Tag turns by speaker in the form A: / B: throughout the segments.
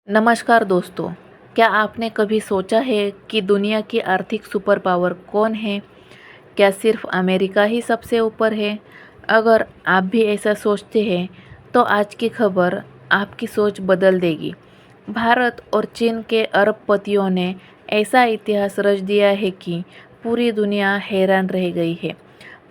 A: नमस्कार दोस्तों, क्या आपने कभी सोचा है कि दुनिया की आर्थिक सुपर पावर कौन है? क्या सिर्फ अमेरिका ही सबसे ऊपर है? अगर आप भी ऐसा सोचते हैं, तो आज की खबर आपकी सोच बदल देगी। भारत और चीन के अरबपतियों ने ऐसा इतिहास रच दिया है कि पूरी दुनिया हैरान रह गई है।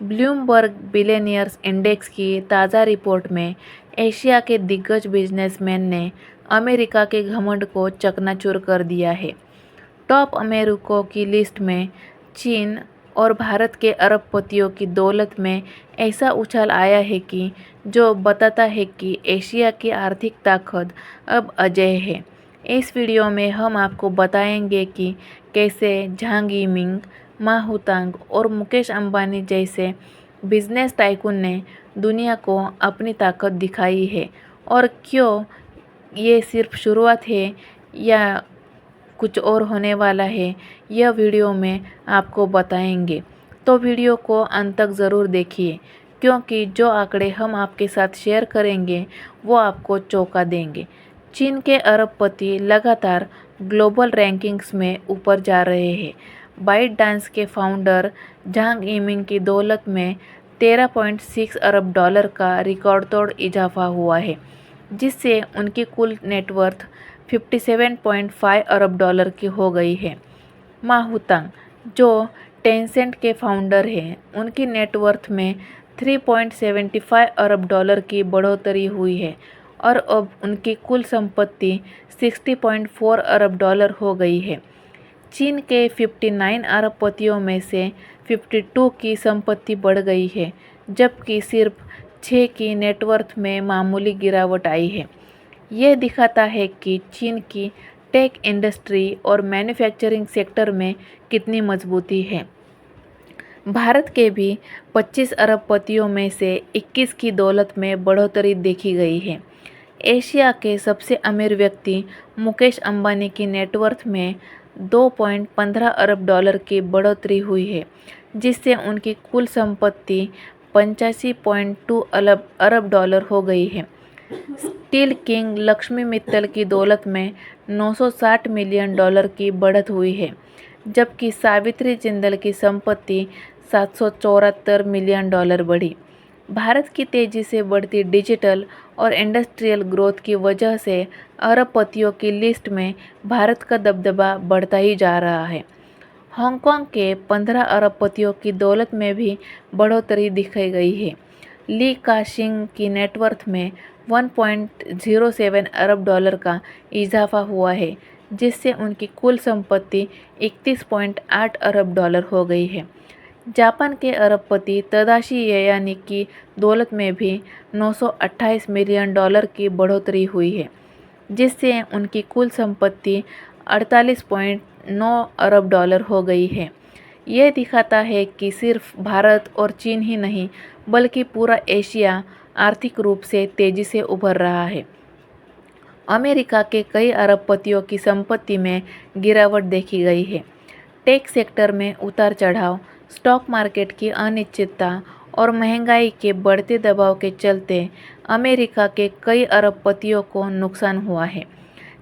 A: ब्लूमबर्ग बिलियनियर्स इंडेक्स की ताज़ा रिपोर्ट में एशिया के दिग्गज बिजनेसमैन ने अमेरिका के घमंड को चकनाचूर कर दिया है। टॉप अमेरिकों की लिस्ट में चीन और भारत के अरबपतियों की दौलत में ऐसा उछाल आया है कि जो बताता है कि एशिया की आर्थिक ताकत अब अजेय है। इस वीडियो में हम आपको बताएंगे कि कैसे झांग यिमिंग, मा हुतांग और मुकेश अंबानी जैसे बिजनेस टाइकून ने दुनिया को अपनी ताकत दिखाई है और क्यों ये सिर्फ शुरुआत है या कुछ और होने वाला है, यह वीडियो में आपको बताएंगे। तो वीडियो को अंत तक ज़रूर देखिए, क्योंकि जो आंकड़े हम आपके साथ शेयर करेंगे वो आपको चौंका देंगे। चीन के अरबपति लगातार ग्लोबल रैंकिंग्स में ऊपर जा रहे हैं। बाइट डांस के फाउंडर झांग यिमिंग की दौलत में 13.6 अरब डॉलर का रिकॉर्ड तोड़ इजाफा हुआ है, जिससे उनकी कुल नेटवर्थ 57.5 अरब डॉलर की हो गई है। मा हुतांग, जो टेंसेंट के फाउंडर हैं, उनकी नेटवर्थ में 3.75 अरब डॉलर की बढ़ोतरी हुई है और अब उनकी कुल संपत्ति 60.4 अरब डॉलर हो गई है। चीन के 59 अरबपतियों में से 52 की संपत्ति बढ़ गई है, जबकि सिर्फ 6 की नेटवर्थ में मामूली गिरावट आई है। ये दिखाता है कि चीन की टेक इंडस्ट्री और मैन्युफैक्चरिंग सेक्टर में कितनी मजबूती है। भारत के भी 25 अरबपतियों में से 21 की दौलत में बढ़ोतरी देखी गई है। एशिया के सबसे अमीर व्यक्ति मुकेश अंबानी की नेटवर्थ में 2.15 अरब डॉलर की बढ़ोतरी हुई है, जिससे उनकी कुल संपत्ति 85.2 अरब डॉलर हो गई है। स्टील किंग लक्ष्मी मित्तल की दौलत में 960 मिलियन डॉलर की बढ़त हुई है, जबकि सावित्री जिंदल की संपत्ति 774 मिलियन डॉलर बढ़ी। भारत की तेज़ी से बढ़ती डिजिटल और इंडस्ट्रियल ग्रोथ की वजह से अरबपतियों की लिस्ट में भारत का दबदबा बढ़ता ही जा रहा है। हांगकांग के 15 अरबपतियों की दौलत में भी बढ़ोतरी दिखाई गई है। ली का-शिंग की नेटवर्थ में 1.07 अरब डॉलर का इजाफा हुआ है, जिससे उनकी कुल संपत्ति 31.8 अरब डॉलर हो गई है। जापान के अरबपति तदाशी यायानी की दौलत में भी 928 मिलियन डॉलर की बढ़ोतरी हुई है, जिससे उनकी कुल संपत्ति 48.9 अरब डॉलर हो गई है। ये दिखाता है कि सिर्फ भारत और चीन ही नहीं, बल्कि पूरा एशिया आर्थिक रूप से तेज़ी से उभर रहा है। अमेरिका के कई अरबपतियों की संपत्ति में गिरावट देखी गई है। टेक सेक्टर में उतार चढ़ाव, स्टॉक मार्केट की अनिश्चितता और महंगाई के बढ़ते दबाव के चलते अमेरिका के कई अरबपतियों को नुकसान हुआ है।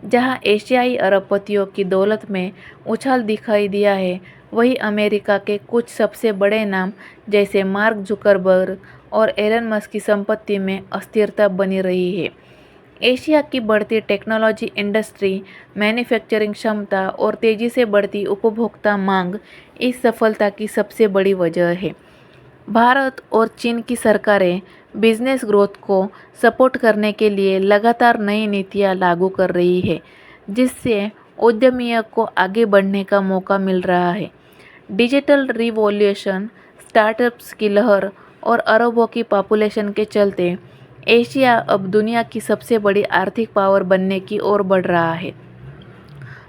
A: जहां एशियाई अरबपतियों की दौलत में उछाल दिखाई दिया है, वहीं अमेरिका के कुछ सबसे बड़े नाम जैसे मार्क जुकरबर्ग और एलन मस्क की संपत्ति में अस्थिरता बनी रही है। एशिया की बढ़ती टेक्नोलॉजी इंडस्ट्री, मैन्युफैक्चरिंग क्षमता और तेज़ी से बढ़ती उपभोक्ता मांग इस सफलता की सबसे बड़ी वजह है। भारत और चीन की सरकारें बिजनेस ग्रोथ को सपोर्ट करने के लिए लगातार नई नीतियां लागू कर रही है, जिससे उद्यमियों को आगे बढ़ने का मौका मिल रहा है। डिजिटल रिवॉल्यूशन, स्टार्टअप्स की लहर और अरबों की पॉपुलेशन के चलते एशिया अब दुनिया की सबसे बड़ी आर्थिक पावर बनने की ओर बढ़ रहा है।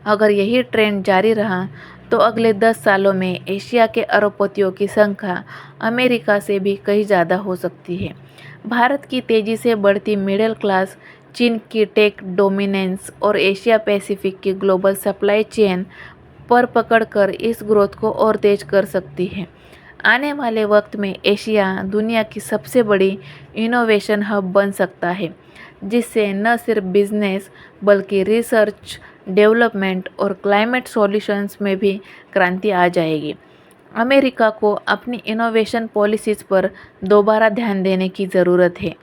A: अगर यही ट्रेंड जारी रहा तो अगले 10 सालों में एशिया के अरबपतियों की संख्या अमेरिका से भी कहीं ज़्यादा हो सकती है। भारत की तेज़ी से बढ़ती मिडिल क्लास, चीन की टेक डोमिनेंस और एशिया पैसिफिक की ग्लोबल सप्लाई चेन पर पकड़कर इस ग्रोथ को और तेज कर सकती है। आने वाले वक्त में एशिया दुनिया की सबसे बड़ी इनोवेशन हब बन सकता है, जिससे न सिर्फ बिजनेस बल्कि रिसर्च, डेवलपमेंट और क्लाइमेट सॉल्यूशंस में भी क्रांति आ जाएगी। अमेरिका को अपनी इनोवेशन पॉलिसीज़ पर दोबारा ध्यान देने की ज़रूरत है।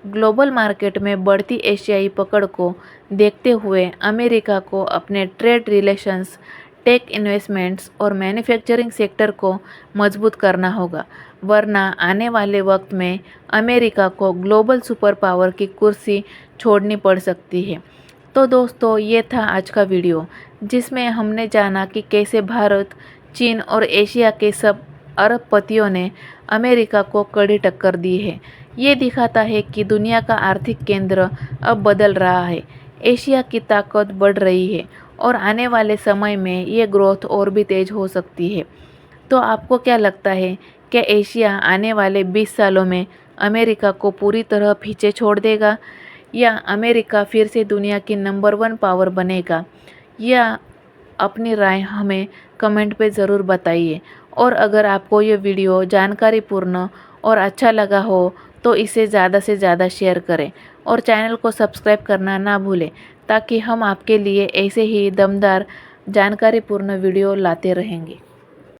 A: ग्लोबल मार्केट में बढ़ती एशियाई पकड़ को देखते हुए अमेरिका को अपने ट्रेड रिलेशंस, टेक इन्वेस्टमेंट्स और मैन्युफैक्चरिंग सेक्टर को मजबूत करना होगा, वरना आने वाले वक्त में अमेरिका को ग्लोबल सुपर पावर की कुर्सी छोड़नी पड़ सकती है। तो दोस्तों, ये था आज का वीडियो, जिसमें हमने जाना कि कैसे भारत, चीन और एशिया के सब अरबपतियों ने अमेरिका को कड़ी टक्कर दी है। ये दिखाता है कि दुनिया का आर्थिक केंद्र अब बदल रहा है, एशिया की ताकत बढ़ रही है और आने वाले समय में ये ग्रोथ और भी तेज हो सकती है। तो आपको क्या लगता है, क्या एशिया आने वाले 20 सालों में अमेरिका को पूरी तरह पीछे छोड़ देगा, या अमेरिका फिर से दुनिया की नंबर 1 पावर बनेगा? या अपनी राय हमें कमेंट पे ज़रूर बताइए। और अगर आपको ये वीडियो जानकारीपूर्ण और अच्छा लगा हो तो इसे ज़्यादा से ज़्यादा शेयर करें और चैनल को सब्सक्राइब करना ना भूलें, ताकि हम आपके लिए ऐसे ही दमदार जानकारीपूर्ण वीडियो लाते रहेंगे।